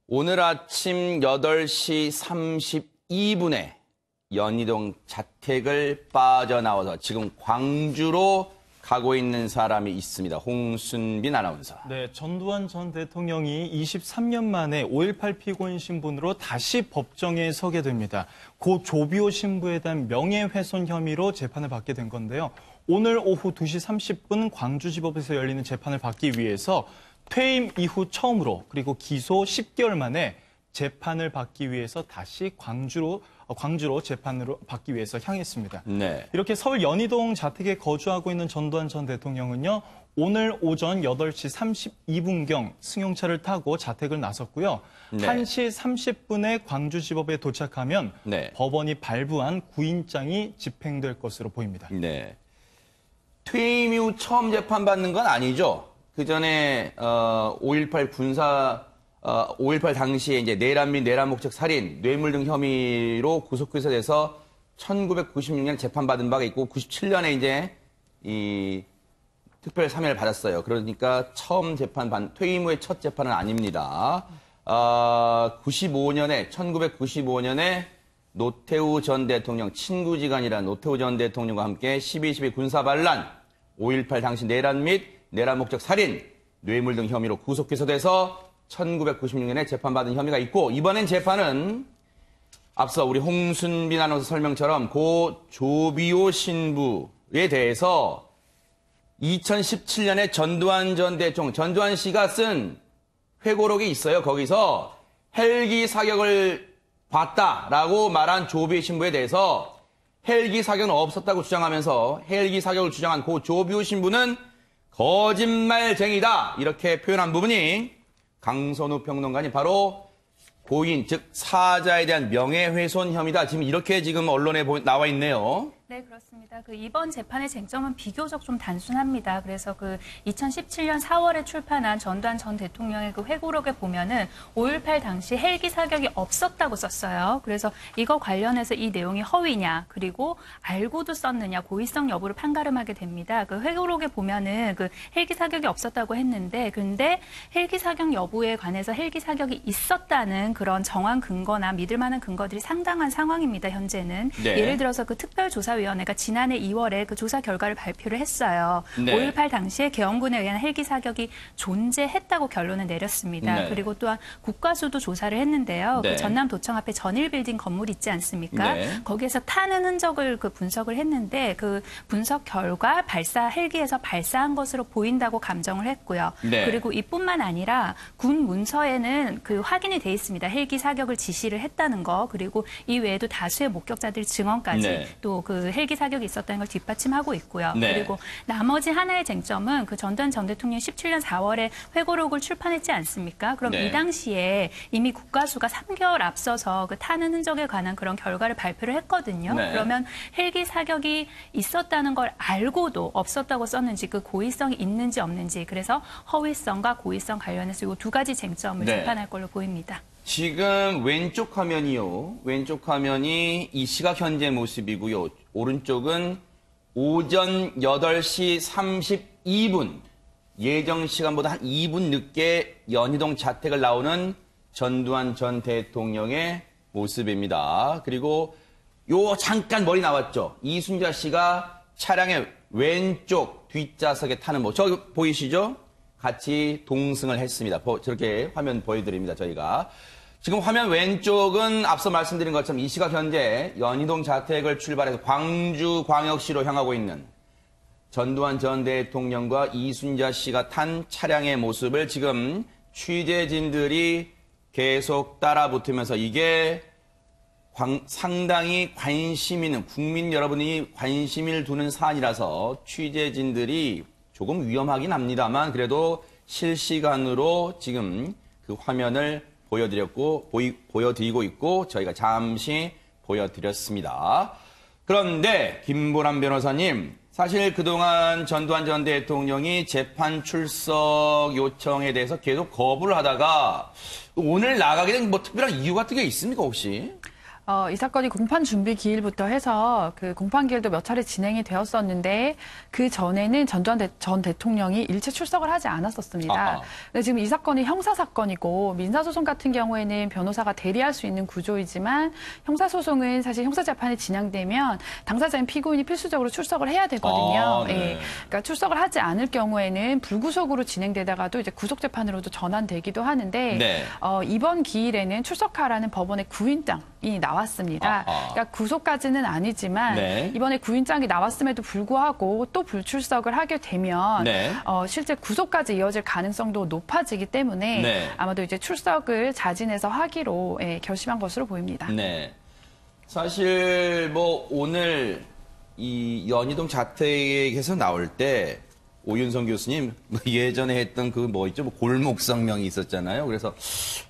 오늘 아침 8시 32분에 연희동 자택을 빠져나와서 지금 광주로 가고 있는 사람이 있습니다. 홍순빈 아나운서. 네, 전두환 전 대통령이 23년 만에 5.18 피고인 신분으로 다시 법정에 서게 됩니다. 고 조비오 신부에 대한 명예훼손 혐의로 재판을 받게 된 건데요. 오늘 오후 2시 30분 광주지법에서 열리는 재판을 받기 위해서 퇴임 이후 처음으로 그리고 기소 10개월 만에 재판을 받기 위해서 다시 광주로 재판으로 받기 위해서 향했습니다. 네. 이렇게 서울 연희동 자택에 거주하고 있는 전두환 전 대통령은요. 오늘 오전 8시 32분경 승용차를 타고 자택을 나섰고요. 네. 1시 30분에 광주지법에 도착하면 네. 법원이 발부한 구인장이 집행될 것으로 보입니다. 네. 퇴임 이후 처음 재판받는 건 아니죠? 그 전에 5.18 당시에 이제 내란 및 내란 목적 살인, 뇌물 등 혐의로 구속기소돼서 1996년 재판받은 바가 있고 97년에 이제 이 특별 사면을 받았어요. 그러니까 처음 퇴임 후의 첫 재판은 아닙니다. 1995년에 노태우 전 대통령 친구지간이라는 노태우 전 대통령과 함께 12.12 군사반란, 5.18 당시 내란 및 내란 목적 살인, 뇌물 등 혐의로 구속 기소돼서 1996년에 재판받은 혐의가 있고, 이번엔 재판은 앞서 우리 홍순빈 아나운서 설명처럼 고 조비오 신부에 대해서 2017년에 전두환 전 대통령, 전두환 씨가 쓴 회고록이 있어요. 거기서 헬기 사격을 봤다라고 말한 조비오 신부에 대해서 헬기 사격은 없었다고 주장하면서 헬기 사격을 주장한 고 조비오 신부는 거짓말쟁이다 이렇게 표현한 부분이 강선우 평론가님 바로 고인 즉 사자에 대한 명예훼손 혐의다. 이렇게 언론에 나와 있네요. 네, 그렇습니다. 이번 재판의 쟁점은 비교적 좀 단순합니다. 그래서 2017년 4월에 출판한 전두환 전 대통령의 회고록에 보면은 5.18 당시 헬기 사격이 없었다고 썼어요. 그래서 이거 관련해서 이 내용이 허위냐, 그리고 알고도 썼느냐, 고의성 여부를 판가름하게 됩니다. 회고록에 보면은 헬기 사격이 없었다고 했는데, 근데 헬기 사격 여부에 관해서 헬기 사격이 있었다는 그런 정황 근거나 믿을 만한 근거들이 상당한 상황입니다, 현재는. 네. 예를 들어서 특별조사위원회가 지난해 2월에 조사 결과를 발표를 했어요. 네. 5.18 당시에 계엄군에 의한 헬기 사격이 존재했다고 결론을 내렸습니다. 네. 그리고 또한 국과수도 조사를 했는데요. 네. 전남도청 앞에 전일빌딩 건물 있지 않습니까? 네. 거기에서 타는 흔적을 분석을 했는데 분석 결과 헬기에서 발사한 것으로 보인다고 감정을 했고요. 네. 그리고 이뿐만 아니라 군 문서에는 확인이 돼 있습니다. 헬기 사격을 지시를 했다는 거. 그리고 이 외에도 다수의 목격자들 증언까지 네. 또 헬기 사격이 있었다는 걸 뒷받침하고 있고요. 네. 그리고 나머지 하나의 쟁점은 전두환 전 대통령이 17년 4월에 회고록을 출판했지 않습니까? 그럼 네. 이 당시에 이미 국가수가 3개월 앞서서 타는 흔적에 관한 그런 결과를 발표를 했거든요. 네. 그러면 헬기 사격이 있었다는 걸 알고도 없었다고 썼는지 고의성이 있는지 없는지, 그래서 허위성과 고의성 관련해서 이 두 가지 쟁점을 네. 재판할 걸로 보입니다. 지금 왼쪽 화면이 이 시각 현재 모습이고요. 오른쪽은 오전 8시 32분, 예정 시간보다 한 2분 늦게 연희동 자택을 나오는 전두환 전 대통령의 모습입니다. 그리고 잠깐 머리 나왔죠. 이순자 씨가 차량의 왼쪽 뒷좌석에 타는 모습. 저기 보이시죠? 같이 동승을 했습니다. 저렇게 화면 보여드립니다, 저희가. 지금 화면 왼쪽은 앞서 말씀드린 것처럼 이 시각 현재 연희동 자택을 출발해서 광주광역시로 향하고 있는 전두환 전 대통령과 이순자 씨가 탄 차량의 모습을 지금 취재진들이 계속 따라붙으면서 이게 상당히 관심 있는, 국민 여러분이 관심을 두는 사안이라서 취재진들이 조금 위험하긴 합니다만 그래도 실시간으로 지금 화면을 보여드리고 있고 저희가 잠시 보여드렸습니다. 그런데 김보람 변호사님, 사실 그동안 전두환 전 대통령이 재판 출석 요청에 대해서 계속 거부를 하다가 오늘 나가게 된 특별한 이유 같은 게 있습니까, 혹시? 이 사건이 공판 준비 기일부터 해서 그 공판 기일도 몇 차례 진행이 되었었는데 그 전에는 전두환 전 대통령이 일체 출석을 하지 않았었습니다. 아하. 근데 지금 이 사건이 형사 사건이고 민사 소송 같은 경우에는 변호사가 대리할 수 있는 구조이지만 형사 소송은 사실 형사 재판이 진행되면 당사자인 피고인이 필수적으로 출석을 해야 되거든요. 네. 예. 그러니까 출석을 하지 않을 경우에는 불구속으로 진행되다가도 이제 구속 재판으로도 전환되기도 하는데 네. 이번 기일에는 출석하라는 법원의 구인장이 나왔습니다. 아하. 그러니까 구속까지는 아니지만 네. 이번에 구인장이 나왔음에도 불구하고 또 불출석을 하게 되면 네. 실제 구속까지 이어질 가능성도 높아지기 때문에 네. 아마도 이제 출석을 자진해서 하기로 결심한 것으로 보입니다. 네. 사실 뭐 오늘 이 연희동 자택에서 나올 때 오윤성 교수님 뭐 예전에 했던 그 뭐 있죠? 뭐 골목 성명이 있었잖아요. 그래서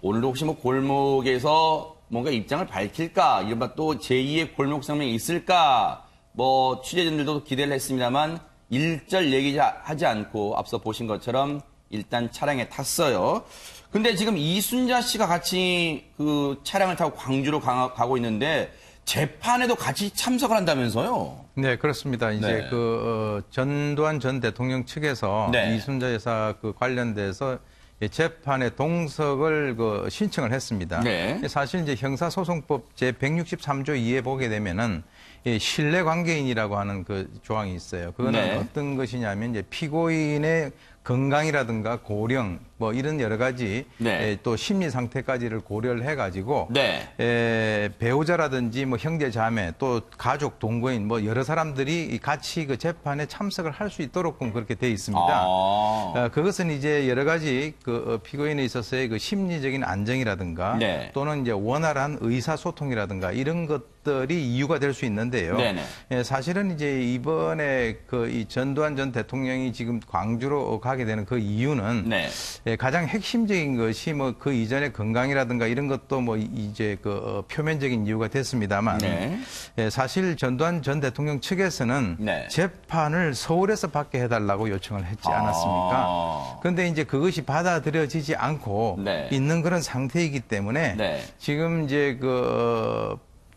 오늘도 혹시 뭐 골목에서 뭔가 입장을 밝힐까? 이른바 또 제2의 골목 성명이 있을까? 뭐 취재진들도 기대를 했습니다만 일절 얘기하지 않고 앞서 보신 것처럼 일단 차량에 탔어요. 근데 지금 이순자 씨가 같이 그 차량을 타고 광주로 가고 있는데 재판에도 같이 참석을 한다면서요? 네, 그렇습니다. 이제 네. 전두환 전 대통령 측에서 네. 이순자 여사 관련돼서 재판에 동석을 신청을 했습니다. 네. 사실 이제 형사소송법 제 163조 2에 보게 되면은 신뢰 관계인이라고 하는 그 조항이 있어요. 그거는 네. 어떤 것이냐면 이제 피고인의 건강이라든가 고령 뭐 이런 여러 가지 네. 또 심리 상태까지를 고려를 해가지고 네. 배우자라든지 뭐 형제 자매 또 가족 동거인 뭐 여러 사람들이 같이 그 재판에 참석을 할 수 있도록 그렇게 돼 있습니다. 그것은 이제 여러 가지 그 피고인에 있어서의 그 심리적인 안정이라든가 네. 또는 이제 원활한 의사소통이라든가 이런 것들이 이유가 될 수 있는데요. 네네. 사실은 이제 이번에 그 이 전두환 전 대통령이 지금 광주로 가게 되는 그 이유는 네. 가장 핵심적인 것이 뭐 그 이전의 건강이라든가 이런 것도 뭐 이제 그 표면적인 이유가 됐습니다만 네. 사실 전두환 전 대통령 측에서는 네. 재판을 서울에서 받게 해달라고 요청을 했지 않았습니까? 그런데 이제 그것이 받아들여지지 않고 네. 있는 그런 상태이기 때문에 네. 지금 이제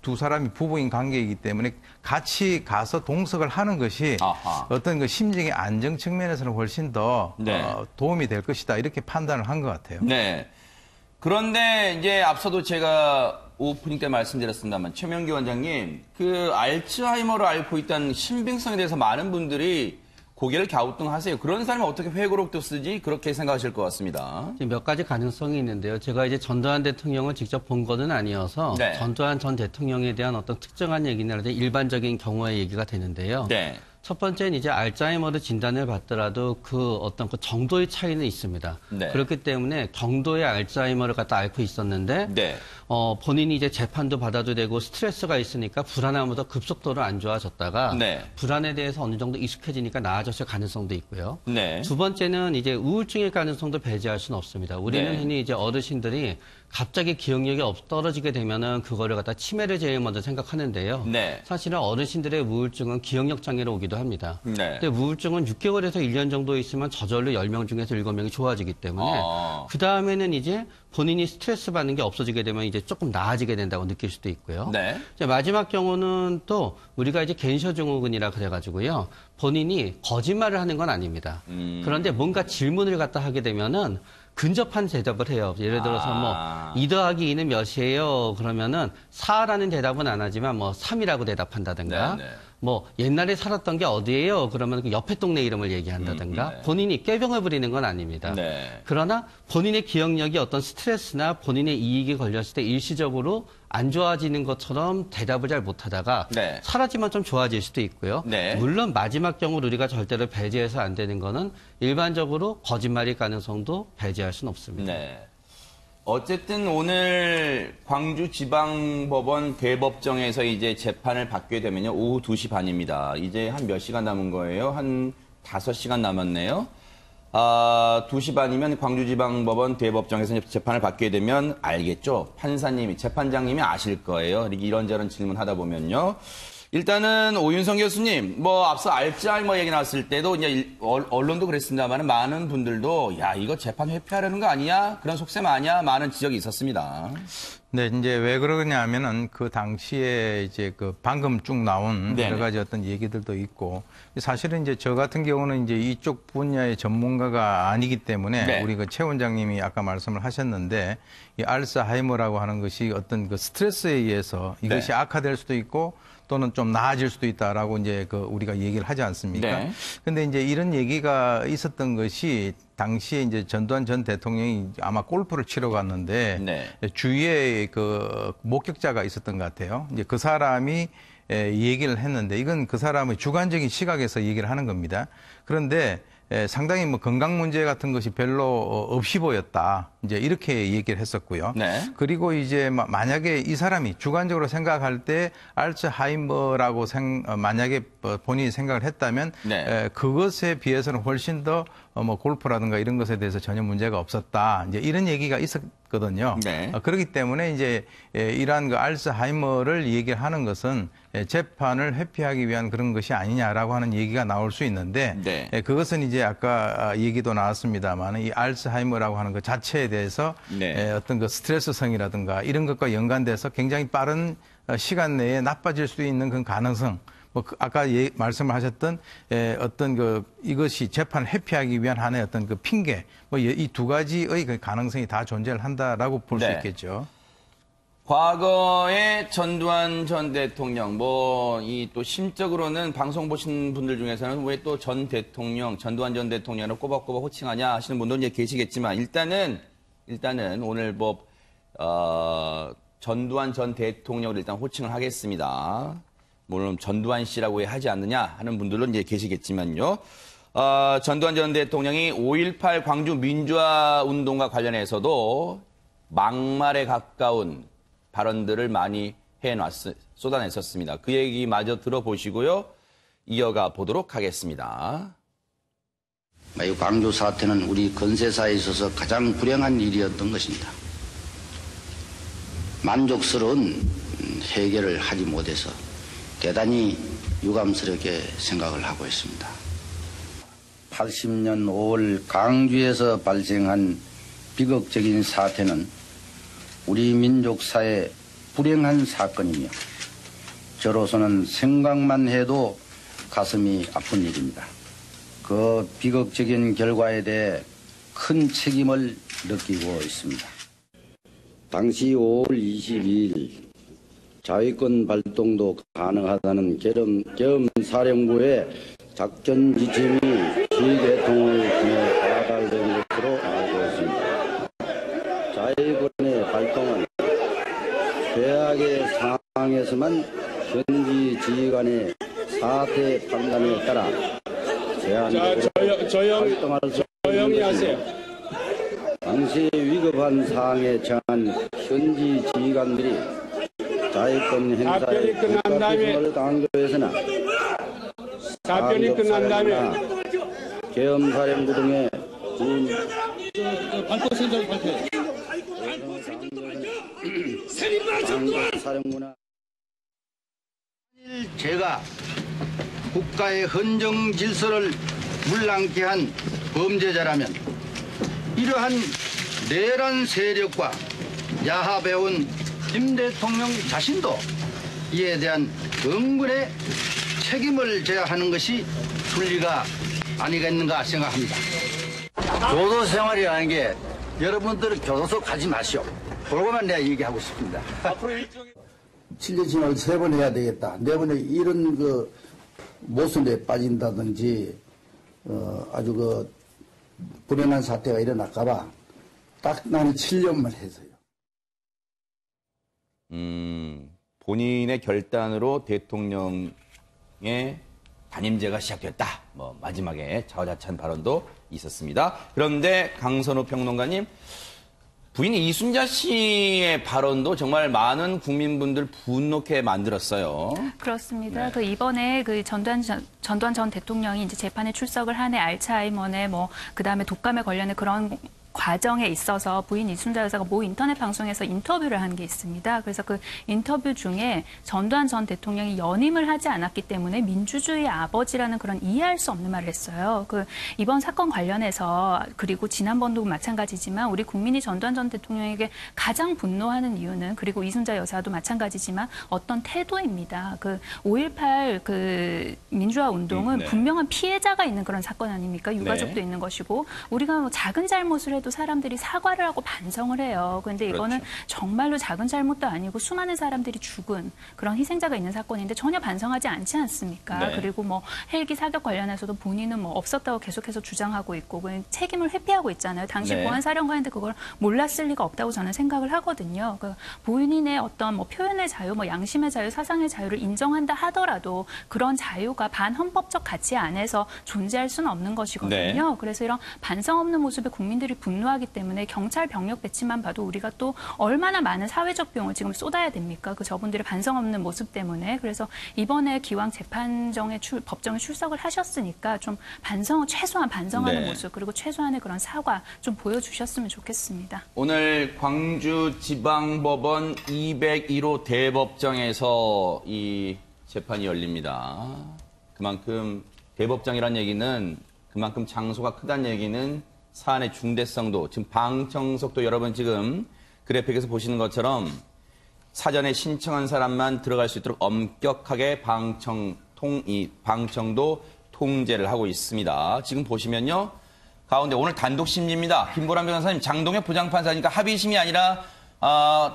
두 사람이 부부인 관계이기 때문에 같이 가서 동석을 하는 것이 아하. 어떤 그 심정의 안정 측면에서는 훨씬 더 네. 도움이 될 것이다 이렇게 판단을 한 것 같아요. 네. 그런데 이제 앞서도 제가 오프닝 때 말씀드렸습니다만 최명기 원장님 그 알츠하이머를 앓고 있다는 신빙성에 대해서 많은 분들이 고개를 갸우뚱하세요. 그런 사람이 어떻게 회고록도 쓰지? 그렇게 생각하실 것 같습니다. 몇 가지 가능성이 있는데요. 제가 이제 전두환 대통령을 직접 본 거는 아니어서 네. 전두환 전 대통령에 대한 어떤 특정한 얘기나 일반적인 경우의 얘기가 되는데요. 네. 첫 번째는 이제 알츠하이머를 진단을 받더라도 그 어떤 그 정도의 차이는 있습니다. 네. 그렇기 때문에 경도의 알츠하이머를 갖다 앓고 있었는데 네. 본인이 이제 재판도 받아도 되고 스트레스가 있으니까 불안함보다 급속도로 안 좋아졌다가 네. 불안에 대해서 어느 정도 익숙해지니까 나아졌을 가능성도 있고요. 네. 두 번째는 이제 우울증의 가능성도 배제할 수는 없습니다. 우리는 네. 흔히 이제 어르신들이 갑자기 기억력이 떨어지게 되면은 그거를 갖다 치매를 제일 먼저 생각하는데요. 네. 사실은 어르신들의 우울증은 기억력 장애로 오기도 합니다. 네. 근데 우울증은 6개월에서 1년 정도 있으면 저절로 10명 중에서 7명이 좋아지기 때문에 그 다음에는 이제 본인이 스트레스 받는 게 없어지게 되면 이제 조금 나아지게 된다고 느낄 수도 있고요. 네. 이제 마지막 경우는 또 우리가 이제 겐셔증후군이라 그래가지고요. 본인이 거짓말을 하는 건 아닙니다. 그런데 뭔가 질문을 갖다 하게 되면은 근접한 대답을 해요. 예를 들어서 뭐 2 더하기 2는 몇이에요? 그러면은 4라는 대답은 안 하지만 뭐 3이라고 대답한다든가 네, 네. 뭐 옛날에 살았던 게 어디예요? 그러면 그 옆에 동네 이름을 얘기한다든가 네. 본인이 꾀병을 부리는 건 아닙니다. 네. 그러나 본인의 기억력이 어떤 스트레스나 본인의 이익이 걸렸을 때 일시적으로 안 좋아지는 것처럼 대답을 잘 못하다가 네. 사라지면 좀 좋아질 수도 있고요. 네. 물론 마지막 경우로 우리가 절대로 배제해서 안 되는 거는 일반적으로 거짓말일 가능성도 배제할 수는 없습니다. 네. 어쨌든 오늘 광주지방법원 대법정에서 이제 재판을 받게 되면요. 오후 2시 반입니다. 이제 한 몇 시간 남은 거예요? 한 5시간 남았네요. 2시 반이면 광주지방법원 대법정에서 재판을 받게 되면 알겠죠? 판사님이, 재판장님이 아실 거예요. 이런저런 질문하다 보면요. 일단은 오윤성 교수님, 뭐 앞서 알츠하이머 얘기 나왔을 때도 이제 언론도 그랬습니다만 많은 분들도 야 이거 재판 회피하려는 거 아니야? 그런 속셈 아니야? 많은 지적이 있었습니다. 네, 이제 왜 그러냐 하면은 그 당시에 이제 그 방금 쭉 나온 네네. 여러 가지 어떤 얘기들도 있고 사실은 이제 저 같은 경우는 이제 이쪽 분야의 전문가가 아니기 때문에 네. 우리 그 최 원장님이 아까 말씀을 하셨는데 이 알츠하이머라고 하는 것이 어떤 그 스트레스에 의해서 이것이 네. 악화될 수도 있고 또는 좀 나아질 수도 있다라고 이제 그 우리가 얘기를 하지 않습니까? 네. 근데 이제 이런 얘기가 있었던 것이 당시에 이제 전두환 전 대통령이 아마 골프를 치러 갔는데 네. 주위에 그 목격자가 있었던 것 같아요. 이제 그 사람이 얘기를 했는데 이건 그 사람의 주관적인 시각에서 얘기를 하는 겁니다. 그런데 상당히 뭐 건강 문제 같은 것이 별로 없이 보였다. 이제 이렇게 얘기를 했었고요. 네. 그리고 이제 만약에 이 사람이 주관적으로 생각할 때 알츠하이머라고 만약에 본인이 생각을 했다면 네. 그것에 비해서는 훨씬 더 뭐 골프라든가 이런 것에 대해서 전혀 문제가 없었다. 이제 이런 얘기가 있었거든요. 네. 그렇기 때문에 이제 이러한 그 알츠하이머를 얘기하는 것은 재판을 회피하기 위한 그런 것이 아니냐라고 하는 얘기가 나올 수 있는데 네. 그것은 이제 아까 얘기도 나왔습니다만 이 알츠하이머라고 하는 것 자체에 대해서 네. 어떤 그 스트레스성이라든가 이런 것과 연관돼서 굉장히 빠른 시간 내에 나빠질 수 있는 그 가능성 뭐 아까 말씀을 하셨던 어떤 그 이것이 재판을 회피하기 위한 하나의 어떤 그 핑계 뭐 이 두 가지의 그 가능성이 다 존재를 한다라고 볼 수 네. 있겠죠. 과거에 전두환 전 대통령, 뭐, 이 또 심적으로는 방송 보신 분들 중에서는 왜 또 전 대통령, 전두환 전 대통령을 꼬박꼬박 호칭하냐 하시는 분도 이제 계시겠지만, 일단은 오늘 뭐, 전두환 전 대통령을 일단 호칭을 하겠습니다. 물론 전두환 씨라고 하지 않느냐 하는 분들도 이제 계시겠지만요. 전두환 전 대통령이 5.18 광주 민주화 운동과 관련해서도 막말에 가까운 발언들을 많이 쏟아냈었습니다. 그 얘기 마저 들어보시고요. 이어가 보도록 하겠습니다. 이 광주 사태는 우리 건세사에 있어서 가장 불행한 일이었던 것입니다. 만족스러운 해결을 하지 못해서 대단히 유감스럽게 생각을 하고 있습니다. 80년 5월 광주에서 발생한 비극적인 사태는 우리 민족사의 불행한 사건이며 저로서는 생각만 해도 가슴이 아픈 일입니다. 그 비극적인 결과에 대해 큰 책임을 느끼고 있습니다. 당시 5월 22일 자위권 발동도 가능하다는 계엄사령부의 작전 지침이 지휘계통을 통해 발달된 것으로 알고 있습니다. 자위권의 발동은 최악의 상황에서만 현지 지휘관의 사태 판단에 따라 제한적으로 활동할 수 있는 것입니다. 당시 위급한 상황에 처한 현지 지휘관들이 자위권 행사에 국가기준을 당도에서나 답변이 끝난 다음에 계엄사령부 등의 발표 선정 발표. 사령부나 제가 국가의 헌정 질서를 물랑케 한 범죄자라면 이러한 내란 세력과 야합해온 김 대통령 자신도 이에 대한 근근의 책임을 져야 하는 것이 순리가 아니겠는가 생각합니다. 교도 생활이라는 게 여러분들은 교도소 가지 마시오. 그러고만 내가 얘기하고 싶습니다. 7년 진학을 3번 해야 되겠다. 4번에 이런 그 모순에 빠진다든지 아주 그 불행한 사태가 일어날까봐 딱 나는 7년만 해서요. 본인의 결단으로 대통령의 단임제가 시작됐다. 뭐 마지막에 자화자찬 발언도 있었습니다. 그런데 강선우 평론가님, 부인 이순자 씨의 발언도 정말 많은 국민분들 분노케 만들었어요. 그렇습니다. 네. 그 이번에 그 전두환 전 대통령이 이제 재판에 출석을 하네 알츠하이머네 뭐 그다음에 독감에 관련된 그런 과정에 있어서 부인 이순자 여사가 모 인터넷 방송에서 인터뷰를 한 게 있습니다. 그래서 그 인터뷰 중에 전두환 전 대통령이 연임을 하지 않았기 때문에 민주주의의 아버지라는 그런 이해할 수 없는 말을 했어요. 그 이번 사건 관련해서 그리고 지난번도 마찬가지지만 우리 국민이 전두환 전 대통령에게 가장 분노하는 이유는 그리고 이순자 여사도 마찬가지지만 어떤 태도입니다. 그 5.18 그 민주화 운동은 네. 분명한 피해자가 있는 그런 사건 아닙니까? 유가족도 네. 있는 것이고 우리가 뭐 작은 잘못을 해도 사람들이 사과를 하고 반성을 해요. 그런데 이거는 그렇죠. 정말로 작은 잘못도 아니고 수많은 사람들이 죽은 그런 희생자가 있는 사건인데 전혀 반성하지 않지 않습니까? 네. 그리고 뭐 헬기 사격 관련해서도 본인은 뭐 없었다고 계속해서 주장하고 있고 그냥 책임을 회피하고 있잖아요. 당시 네. 보안사령관인데 그걸 몰랐을 리가 없다고 저는 생각을 하거든요. 그 본인의 어떤 뭐 표현의 자유, 뭐 양심의 자유, 사상의 자유를 인정한다 하더라도 그런 자유가 반헌법적 가치 안에서 존재할 수는 없는 것이거든요. 네. 그래서 이런 반성 없는 모습에 국민들이 분노하기 때문에 경찰 병력 배치만 봐도 우리가 또 얼마나 많은 사회적 비용을 지금 쏟아야 됩니까? 그 저분들의 반성 없는 모습 때문에. 그래서 이번에 기왕 재판정에 법정에 출석을 하셨으니까 좀 최소한 반성하는 네. 모습 그리고 최소한의 그런 사과 좀 보여주셨으면 좋겠습니다. 오늘 광주지방법원 201호 대법정에서 이 재판이 열립니다. 그만큼 대법정이란 얘기는 그만큼 장소가 크다는 얘기는 사안의 중대성도 지금 방청석도 여러분 지금 그래픽에서 보시는 것처럼 사전에 신청한 사람만 들어갈 수 있도록 엄격하게 방청도 통제를 하고 있습니다. 지금 보시면요. 가운데 오늘 단독 심리입니다. 김보람 변호사님, 장동혁 부장판사니까 합의심이 아니라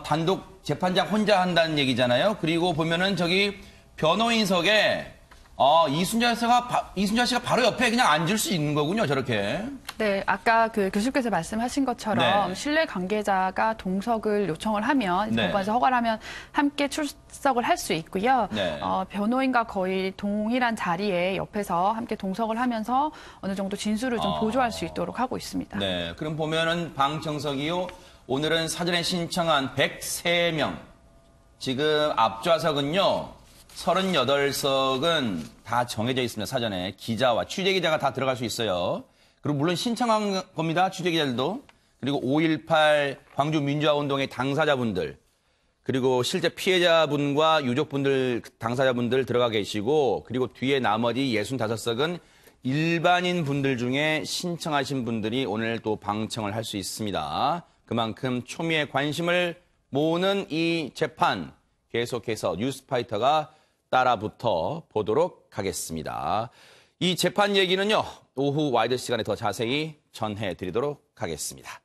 단독 재판장 혼자 한다는 얘기잖아요. 그리고 보면은 저기 변호인석에 이순자 씨가 바로 옆에 그냥 앉을 수 있는 거군요, 저렇게. 네, 아까 그 교수께서 말씀하신 것처럼 네. 실내 관계자가 동석을 요청을 하면 네. 법원에서 허가를 하면 함께 출석을 할 수 있고요. 네. 변호인과 거의 동일한 자리에 옆에서 함께 동석을 하면서 어느 정도 진술을 좀 보조할 수 있도록 하고 있습니다. 네, 그럼 보면은 방청석이요. 오늘은 사전에 신청한 103명. 지금 앞좌석은요. 38석은 다 정해져 있습니다. 사전에. 기자와 취재기자가 다 들어갈 수 있어요. 그리고 물론 신청한 겁니다. 취재기자들도. 그리고 5.18 광주 민주화운동의 당사자분들. 그리고 실제 피해자분과 유족분들, 당사자분들 들어가 계시고 그리고 뒤에 나머지 65석은 일반인 분들 중에 신청하신 분들이 오늘 또 방청을 할 수 있습니다. 그만큼 초미의 관심을 모으는 이 재판 계속해서 뉴스파이터가 따라붙어 보도록 하겠습니다. 이 재판 얘기는요, 오후 와이드 시간에 더 자세히 전해드리도록 하겠습니다.